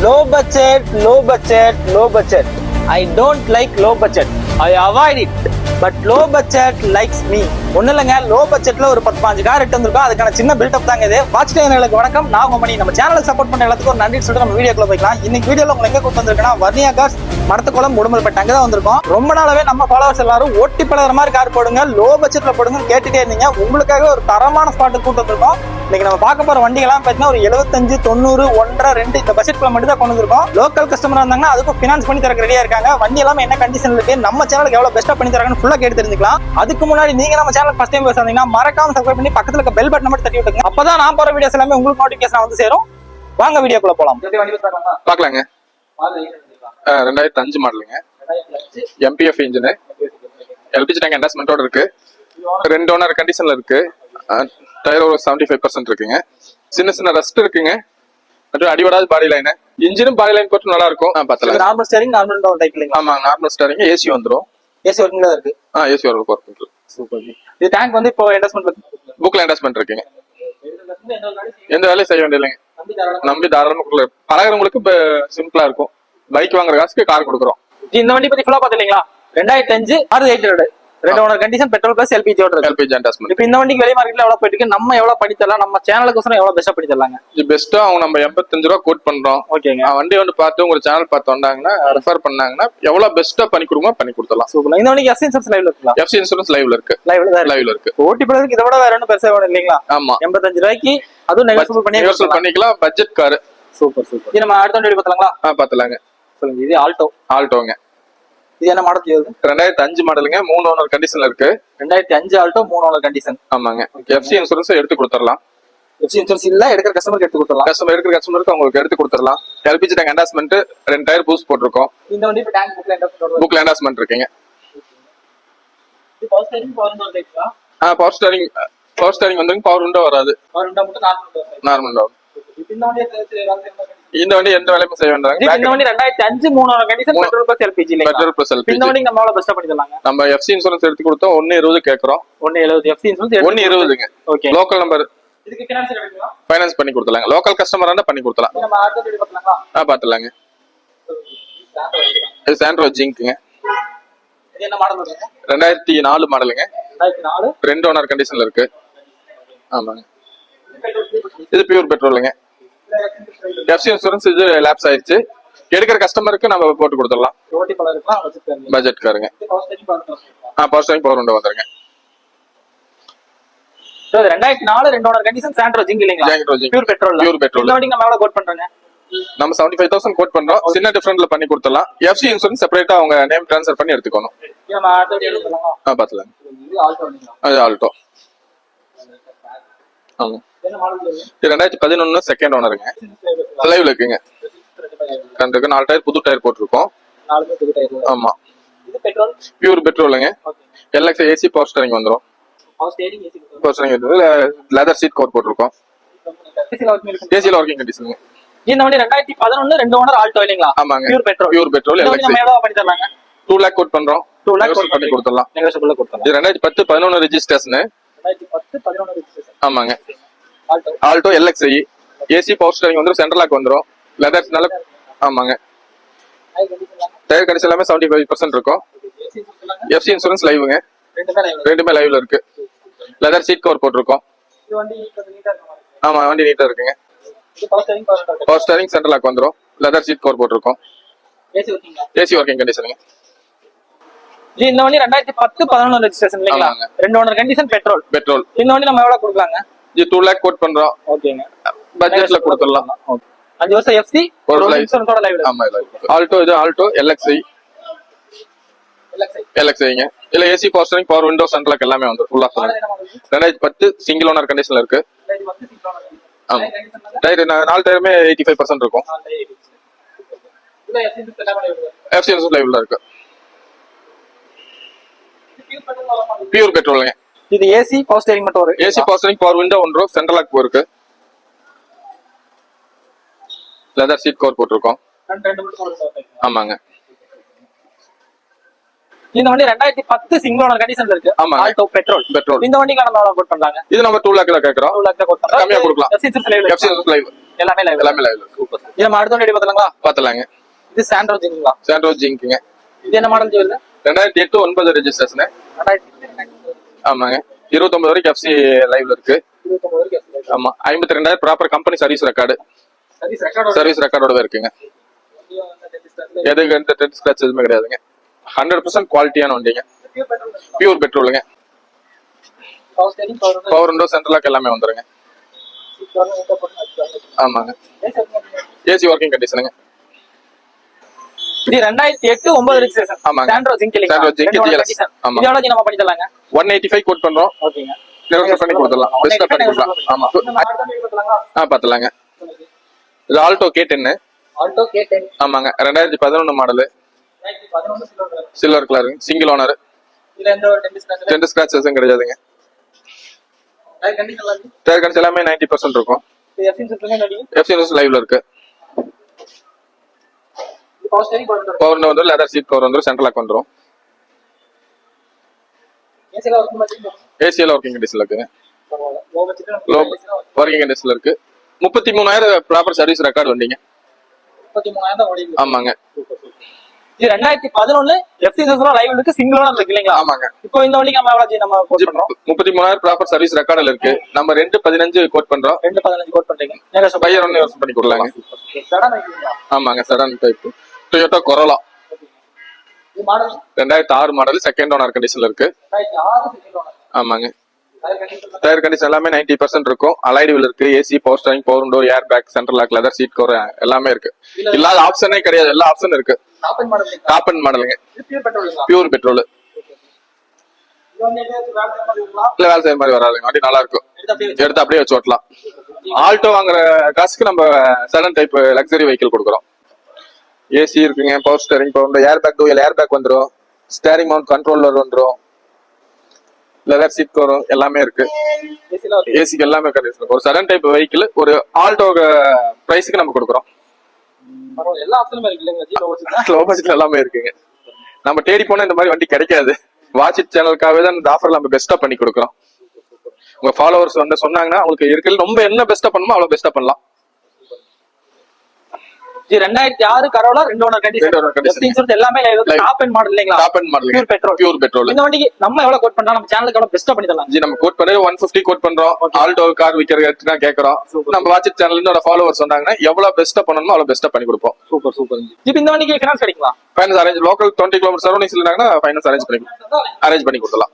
Low budget, low budget, low budget. I don't like low budget. I avoid it. But low budget likes me. ஒன்றும் இல்லைங்க, low பட்ஜெட்டில் ஒரு 10-15 car எடுத்து வந்திருக்கோம். அதுக்கான சின்ன பில்டப் தாங்க இது. வாட்ச் டைனர்களுக்கு வணக்கம், நான் உங்க மணி. நம்ம சேனலுக்கு சப்போர்ட் பண்ண எல்லாத்துக்கும் ஒரு நன்றி சொல்லிட்டு நம்ம வீடியோக்குள்ள போய்க்கலாம். இன்னைக்கு வீடியோவில் உங்களுக்கு எங்கே கூட்டு வந்திருக்கேன்னா வர்ணியா கார்ஸ் மடத்துக்குளம் உடுமல்பேட்டை அங்கே தான் வந்திருக்கோம். ரொம்ப நாளாவே நம்ம ஃபாலோவர்ஸ் எல்லாரும் ஓட்டி பழகிற மாதிரி கார் போடுங்க, லோ பட்ஜெட்ல போடுங்கன்னு கேட்டுட்டே இருந்தீங்க. உங்களுக்காக ஒரு தரமான ஸ்பாட்டுக்கு கூட்டு வந்திருக்கோம். இன்னைக்கு நம்ம பார்க்க போற வண்டிகள்லாம் பார்த்தீங்கன்னா ஒரு 75, 90, 1.5, 2 இந்த பட்ஜெட்ல மட்டும் தான் கொண்டு வந்திருக்கோம். லோக்கல் கஸ்டமர் இருந்தாங்கன்னா அதுக்கும் ஃபினான்ஸ் பண்ணி தரக்கு ரெடியா இருக்காங்க. வண்டி எல்லாம் என்ன கண்டிஷன்ல இருக்கு, நம்ம சேனலுக்கு எவ்வளவு பெஸ்ட்டா பண்ணி தராங்கன்னு ஃபுல்லா கேட்டு தெரிஞ்சுக்கலாம். அதுக்கு முன்னாடி நீங்க நம்ம சேனல் ஃபர்ஸ்ட் டைம் பேசுறீங்கன்னா மறக்காம சப்ஸ்கிரைப் பண்ணி பக்கத்துல இருக்க பெல் பட்டனை மட்டும் தட்டி விட்டுங்க. அப்பதான் நான் போற வீடியோஸ் எல்லாமே உங்களுக்கு நோட்டிபிகேஷன் வந்து சேரும். வாங்க வீடியோக்குள்ள போலாம். பாக்கலாங்க. 2005 மாடலுங்க, MPF இன்ஜின், LPG டேங்க் அட்டாச்மெண்டோட இருக்கு. 2 ஓனர் கண்டிஷன்ல இருக்கு. டயர் ஒரு 75% இருக்குங்க. சின்ன சின்ன ரஸ்ட் இருக்குங்க. மற்றும் அடிபடாத பாடி லைன், இன்ஜினும் பாடி லைன் போட்டு நல்லா இருக்கும். பார்த்தலாம். Normal steering, normal down type இல்லைங்க? ஆமா, நார்மல் ஸ்டீரிங், ஏசி வந்துரும். ஏசி ஒர்க்கிங்ல இருக்கு. AC working. சூப்பர். இது டேங்க் வந்து இப்போ என்டாஸ்மென்ட் புக்ல என்டாஸ்மென்ட் இருக்குங்க. எந்த வேலையும் செய்ய வேண்டியதில்லைங்க. நம்பி தாராளமா பழகிறவங்களுக்கு இப்ப சிம்பிளா இருக்கும். பைக் வாங்குற காசுக்கு கார் கொடுக்குறோம். இந்த வண்டி பத்தி ஃபுல்லா பாத்துலீங்களா? 2005 R800 2 owner condition, petrol plus LPG ஓட இருக்கு. LPG attachment. இப்போ இந்த வண்டிக்கு வெளி மார்க்கெட்ல எவ்வளவு போயிட்டு இருக்கு, நம்ம எவ்வளவு பண்ணி தரலாம், நம்ம சேனலுக்கு எவ்வளவு பெஸ்டா பண்ணி தரலாங்க? இது பெஸ்ட்டா அவங்க நம்ம 85 ரூபா கோட் பண்றோம். ஓகேங்க. வண்டி வந்து பார்த்து உங்க சேனல் பார்த்து வந்தாங்கன்னா ரெஃபர் பண்ணாங்கன்னா எவ்வளவு பெஸ்ட்டா பண்ணி கொடுக்குமோ பண்ணி கொடுத்துடலாம். சூப்பர். இந்த வண்டிக்கு எஃப்சி இன்சூரன்ஸ் லைவ்ல இருக்குங்களா? எஃப்சி இன்சூரன்ஸ் லைவ்ல இருக்கு. லைவ்ல இருக்கு. ஓட்டி போறதுக்கு இதை விட வேற ஒன்றும் பெருசா வேணும் இல்லைங்களா? ஆமா. 85 ரூபாய்க்கு அதுவும் நெகோஷியபிள் பண்ணிக்கலாம். Budget car. Super super. இது நம்ம அடுத்த வண்டி பார்த்தலாங்களா? பார்த்தலாங்க. சொல்லுங்க. இது ஆல்டோங்க. இது என்ன மாடல்? 2005 மாடலுங்க, 3 ஓனர் கண்டிஷன்ல இருக்கு. 2005 ஆல்டோ 3 ஓனர் கண்டிஷன். ஆமாங்க. எஃப்சி இன்சூரன்ஸ் எடுத்து கொடுத்துடலாம். எஃப்சி இன்சூரன்ஸ் இல்ல, எடுக்கிற கஸ்டமருக்கு எடுத்து கொடுத்துடலாம். எடுக்கிற கஸ்டமருக்கு அவங்களுக்கு எடுத்து கொடுத்துடலாம். LPG tank attachment, 2 tyre boost போட்டிருக்கோம். இந்த வண்டி இப்போ டேங்க் புக்ல அட்டாச்மெண்ட் இருக்குங்க. இது பவர் ஸ்டீரிங், பவர் விண்டோ டைப்பா? பவர் ஸ்டீரிங் வந்து பவர் விண்டோ வராது. பவர் விண்டோ மட்டும் நார்மல் வரும். இந்த வண்டி எந்த வேலையும் செய்ய வேண்டாம். இந்த வண்டி 2005 3 owner condition, petrol plus LPG இல்லையா? Petrol plus LPG. இந்த வண்டி நம்ம எவ்வளவு பெஸ்டா பண்ணி தரலாங்க? நம்ம எஃப்சி இன்சூரன்ஸ் எடுத்து கொடுத்தோம். 1.20 கேக்குறோம். 1.70 எஃப்சி இன்சூரன்ஸ் 1.20ங்க. ஓகே. Local number. இதுக்கு ஃபைனான்ஸ் எடுக்கலாம்? ஃபைனான்ஸ் பண்ணி கொடுத்தலாங்க. லோக்கல் கஸ்டமரா இருந்தா பண்ணி கொடுத்தலாம். நம்ம அடுத்த வீடியோ பார்த்தலாமா? பார்த்தலாங்க. இது சாண்ட்ரோ ஜிங்க்ங்க. இது என்ன மாடல் வருது? 2004 மாடலுங்க. 2004 2 ஓனர் கண்டிஷன்ல இருக்கு. ஆமாங்க. இது பியூர் பெட்ரோலுங்க. எஃப்சி இன்சூரன்ஸ் இது லேப்ஸ் ஆயிடுச்சு. எடுக்கிற கஸ்டமருக்கு நம்ம போட்டு கொடுத்துடலாம். ஓட்டி பழகிறதுலாம் பட்ஜெட் காருங்க. பவர் ஸ்டீரிங், பவர் விண்டோ வந்துருங்க. 2004 2 ஓனர் கண்டிஷன் சாண்ட்ரோ ஜிங்க் இல்லைங்களா? Pure petrol. இந்த வண்டி நம்ம எவ்வளவு கோட் பண்றோங்க? நம்ம 75,000 கோட் பண்றோம். சின்ன டிஃபரன்ட்ல பண்ணி கொடுத்துடலாம். எஃப்சி இன்சூரன்ஸ் செப்பரேட்டா அவங்க நேம் ட்ரான்ஸ்ஃபர் பண்ணி எடுத்துக்கணும். நம்ம அடுத்த வீடியோ பார்த்தலாமா? பார்த்தலாம். இது ஆல்டோ இல்லைங்களா? அது ஆல்டோ. ஆமா. என்ன மாடல்? 2011 செகண்ட் ஓனருங்க. லைவ்ல இருக்குங்க. கண்டிப்பா 4 டயர் புது டயர் போட்டிருக்கோம். 4 புது டயர். ஆமா. இது பெட்ரோல். பியூர் பெட்ரோலுங்க. LX AC பவர் ஸ்டீரிங் வந்துரும். Power steering AC. Power steering வந்து லெதர் சீட் கவர் போட்டிருக்கோம். ஏசில ஒர்க்கிங் கண்டிஷன். இந்த வண்டி 2011 2 ஓனர் ஆல்டோ இல்லைங்களா? ஆமாங்க. Pure petrol. LX நம்ம எவ்வளவு பண்ணி தரலாங்க? 2 லாக் கோட் பண்றோம். 2 லாக் கோட் பண்ணி கொடுத்துடலாம். நெகோஷியபிள் கொடுத்துடலாம். இது 2010-11 ரெஜிஸ்ட்ரேஷன். 2010-11 ரெஜிஸ்ட்ரேஷன். ஆமாங்க. Alto LX AC power steering வந்து சென்ட்ரல் லாக் வந்துரும். லெதர்ஸ்னால. ஆமாங்க. டயர் கண்டிஷன் எல்லாமே 75% இருக்கும். எஃப்சி இன்சூரன்ஸ் லைவ்ங்க. ரெண்டுமே லைவ்ல இருக்கு. லெதர் சீட் கவர் போட்டிருக்கோம். ஆமா, வண்டி நீட்டா இருக்குங்க. பவர் ஸ்டீரிங் சென்ட்ரல் லாக் வந்துரும். லெதர் சீட் கவர் போட்டிருக்கோம். ஏசி ஒர்க்கிங் கண்டிஷனுங்க. இந்த வண்டி 2010-11 ரெஜிஸ்ட்ரேஷன் இல்லைங்களா? 2 ஓனர் கண்டிஷன், பெட்ரோல். இந்த வண்டி நம்ம எவ்வளவு கொடுக்கலாங்க? இது 2 லாக் கோட் பண்றோம். ஓகேங்க. பட்ஜெட்ல கொடுத்துடலாம். 5 வருஷம் எஃப்சி ஒரு இன்சூரன்ஸோட லைவ்ல. ஆமா. ஆல்டோ இது ஆல்டோ LXi இல்ல AC power steering, power window, central lock எல்லாமே வந்து ஃபுல்லா 2010 சிங்கிள் ஓனர் கண்டிஷன்ல இருக்கு. ஆமா. டயர் 4 டயருமே 85% இருக்கும். எஃப்சி இன்சூரன்ஸ் லைவ்ல இருக்கு. பியூர் பெட்ரோலுங்க. இது ஏசி பவர் ஸ்டீரிங் மட்டும் வரும். AC power steering, power window ஒன்று, சென்ட்ரல் லாக் இருக்கு. லெதர் சீட் கவர் போட்டிருக்கோம். ஆமாங்க. இந்த வண்டி 2010 சிங்கிள் ஓனர் கண்டிஷன்ல இருக்கு. ஆமாங்க. Alto petrol. இந்த வண்டிக்கு நம்ம எவ்வளவு கோட் பண்றாங்க? இது நம்ம 2 லேக்ல கேக்குறோம். 2 லேக் கோட் பண்றோம். கம்மியா கொடுக்கலாம். FC live. FC live. எல்லாமே லைவ். எல்லாமே லைவ். சூப்பர். இது நம்ம அடுத்த வண்டி பாத்தலாங்களா? பாத்தலாங்க. இது சாண்ட்ரோ ஜிங்களா? சாண்ட்ரோ ஜிங்க்குங்க. இது என்ன மாடல் ஜிவல்? 2008 9 ரெஜிஸ்ட்ரேஷன். 2008. ஆமாங்க. 29 வரைக்கும் FC லைவ்ல இருக்கு. 29 வரைக்கும். ஆமா. 52,000 proper company service record. Service ரெக்கார்டோட தான் இருக்குங்க. எதுக்கு எந்த டென்ட் ஸ்கிராட்ச் எதுவுமே கிடையாதுங்க. 100% குவாலிட்டியான வண்டிங்க. பியூர் பெட்ரோலுங்க. பவர் விண்டோ சென்ட்ரல் லாக் எல்லாமே வந்துருங்க. ஆமாங்க. ஏசி ஒர்க்கிங் கண்டிஷனுங்க. இது 2008 9 ரெஜிஸ்ட்ரேஷன். ஆமாங்க. சாண்ட்ரோ ஜிங்க் இல்லைங்களா? Santro Xing GLS. ஆமா. இது எவ்வளவு நம்ம பண்ணி தரலாங்க? 185 கோட் பண்றோம். ஓகேங்க. நெகோஷியேட் பண்ணி கொடுத்துடலாம். பெஸ்ட்டா பண்ணி கொடுக்கலாம். ஆமா. பாத்தலாங்க. இது ஆல்டோ K10. Alto K10. ஆமாங்க. 2011 model. 2011 silver colour single owner. இதுல எந்த ஒரு டென்ட் ஸ்கிராச்சஸ் கிடையாதுங்க. டயர் கண்டிஷன் எல்லாமே 90% இருக்கும். FC லைவ்ல இருக்கு. பவர் வந்து லெதர் சீட் கவர் வந்து சென்ட்ரல் லாக் வந்துரும். ஏசில ஒர்க்கிங் கண்டிஷன்ல இருக்குங்க. லோ ஒர்க்கிங் கண்டிஷன்ல இருக்கு. 33,000 ப்ராப்பர் சர்வீஸ் ரெக்கார்டு வண்டிங்க. 33,000 ஆமாங்க. இது 2011 FC லைவ் இருக்கு. சிங்கிள் ஓனர் இருக்கு இல்லைங்களா? ஆமாங்க. இப்போ இந்த வண்டிக்கு நம்ம எவ்வளவு நம்ம கோட் பண்றோம்? 33,000 ப்ராப்பர் சர்வீஸ் ரெக்கார்டுல இருக்கு. நம்ம 215 கோட் பண்றோம். 215 கோட் பண்றீங்க. பையர் ஒன்னு யூஸ் பண்ணி கொடுக்கலாங்க. செடான் ஆமாங்க. Sedan type. Toyota Corolla. இது மாடல் 2006 மாடல் செகண்ட் ஓனர் கண்டிஷன்ல இருக்கு. 2006 சிங்கிள் ஓனர். ஆமாங்க. டயர் கண்டிஷன் எல்லாமே 90% இருக்கும். அலைட் வீல் இருக்கு. AC, power steering, power window, air bag, central lock, leather seat cover எல்லாமே இருக்கு. இல்லாத ஆப்ஷனே கிடையாது. எல்லா ஆப்ஷன் இருக்கு. Top end model. Top end மாடலுங்க. பியூர் பெட்ரோலுங்களா? Pure petrol. இது வந்து ஏதாவது வேலை மாதிரி இருக்குங்களா? இல்ல வேலை செய்ய மாதிரி வராதுங்க. வண்டி நல்லா இருக்கும். எடுத்து அப்படியே வச்சு ஓட்டலாம். ஆல்டோ வாங்குற காசுக்கு நம்ம சடன் டைப் லக்ஸரி வெஹிக்கிள் கொடுக்குறோம். ஏசி இருக்குங்க. Power steering, power window, air back, dual air bag வந்துரும். ஸ்டீரிங் மவுண்ட் கண்ட்ரோலர் வந்துரும். லெதர் சீட் கவர் எல்லாமே இருக்கு. ஏசிக்கு எல்லாமே கிடையாது. ஒரு சடன் டைப் வெஹிக்கிள் ஒரு ஆல்டோ பிரைஸ்க்கு நம்ம கொடுக்குறோம். எல்லா ஆப்ஷனுமே இருக்கு இல்லைங்களா? லோ பட்ஜெட்ல எல்லாமே இருக்குங்க. நம்ம தேடி போனா இந்த மாதிரி வண்டி கிடைக்காது. வாட்ச் இட் சேனலுக்காகவே தான் இந்த ஆஃபர் நம்ம பெஸ்ட்டா பண்ணி கொடுக்குறோம். உங்க ஃபாலோவர்ஸ் வந்து சொன்னாங்கன்னா உங்களுக்கு இருக்கிறது ரொம்ப என்ன பெஸ்ட்டா பண்ணுமோ அவ்வளவு பெஸ்ட்டா பண்ணலாம். இது 2006 கரோலா 2 ஓனர் கண்டிஷன். இன்சூரன்ஸ் எல்லாமே டாப் அண்ட் மாடல் இல்லைங்களா? Top end model. Pure petrol. Pure petrol. இந்த வண்டிக்கு நம்ம எவ்வளவு கோட் பண்றோம்? நம்ம சேனலுக்கு எவ்வளவு பெஸ்ட்டா பண்ணி தரலாம்? ஜி நம்ம கோட் பண்ணி 150 கோட் பண்றோம். ஆல்டோ கார் விக்கிறதுக்கு கேக்குறோம். நம்ம வாட்ச் இட் சேனல்ல ஃபாலோவர்ஸ் சொன்னாங்கன்னா எவ்வளவு பெஸ்ட்டா பண்ணணுமோ அவ்வளவு பெஸ்ட்டா பண்ணி கொடுப்போம். Super super. இப்போ இந்த வண்டிக்கு ஃபைனான்ஸ் கிடைக்குமா? ஃபைனான்ஸ் அரேஞ்ச் லோக்கல் 20 கிலோமீட்டர் சரௌண்டிங்ஸ்ல இருந்தாங்கன்னா ஃபைனான்ஸ் அரேஞ்ச் பண்ணி கொடுத்துடலாம்.